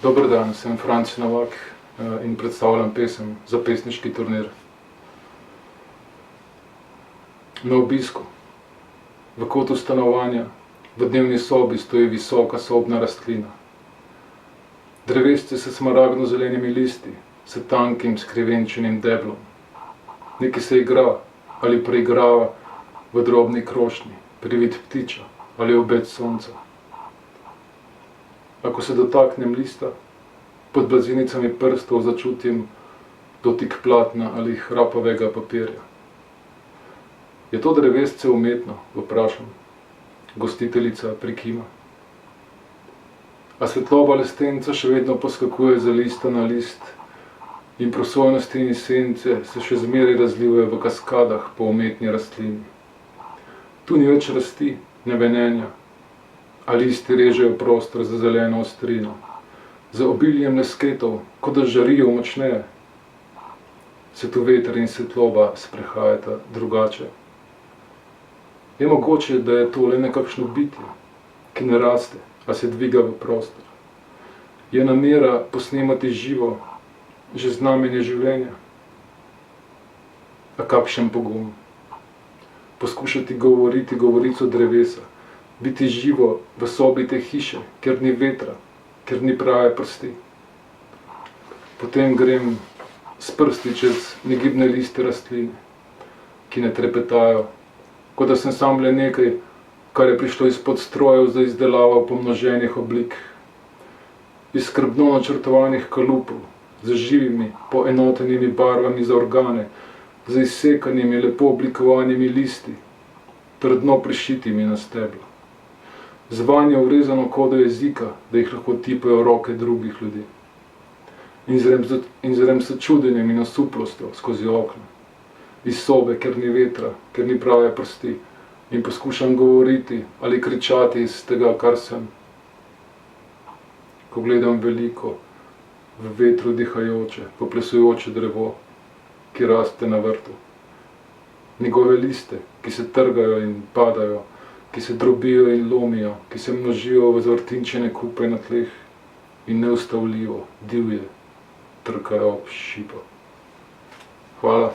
Dober dan, sem Franci Novak in predstavljam pesem za pesniški turnir. Na obisku. V kotu stanovanja, v dnevni sobi stoji visoka sobna rastlina. Drevesce s smaragdno-zelenimi listi, s tankim skrivenčenim deblom. Nekaj se igra ali preigrava v drobni krošnji, privid ptiča ali obet sonca. Ako se dotaknem lista, pod blazinicami prstov začutim dotik platna ali hrapavega papirja. Je to drevesce umetno, vprašam. Gostiteljica prikima. A svetloba lestenca še vedno poskakuje z lista na list in prosojnosti in sence se še zmeraj razlivajo v kaskadah po umetni rastlini. Tu ni več rasti, ne venenja, a listi režejo prostor za zeleno ostrino, z obiljem lesketov, kot da žarijo močneje. Se tu veter in svetloba sprehajata drugače. Je mogoče, da je to le nekakšno bitje, ki ne raste, a se dviga v prostor. Je namera posnemati živo, že znamenje življenja. A kakšen pogum. Poskušati govoriti govorico drevesa, biti živo v sobi te hiše, kjer ni vetra, kjer ni prave prsti. Potem grem s prsti čez negibne liste rastline, ki ne trepetajo, kot da sem sam le nekaj, kar je prišlo izpod strojev za izdelavo pomnoženih oblik. Iz skrbno načrtovanih kalupov, z živimi, poenotenimi barvami za organe, z izsekanimi, lepo oblikovanimi listi, trdno prišitimi na stebla. Z vanjo vrezano kodo jezika, da jih lahko tipajo roke drugih ljudi. In zrem s čudenjem in osuplostjo skozi okno, iz sobe, ker ni vetra, ker ni prave prsti, in poskušam govoriti ali kričati iz tega, kar sem. Ko gledam veliko, v vetru dihajoče, poplesujoče drevo, ki raste na vrtu. Njegove liste, ki se trgajo in padajo, ki se drobijo in lomijo, ki se množijo v zvrtinčene kupe na tleh in neustavljivo, divje, trkajo ob šipo. Hvala.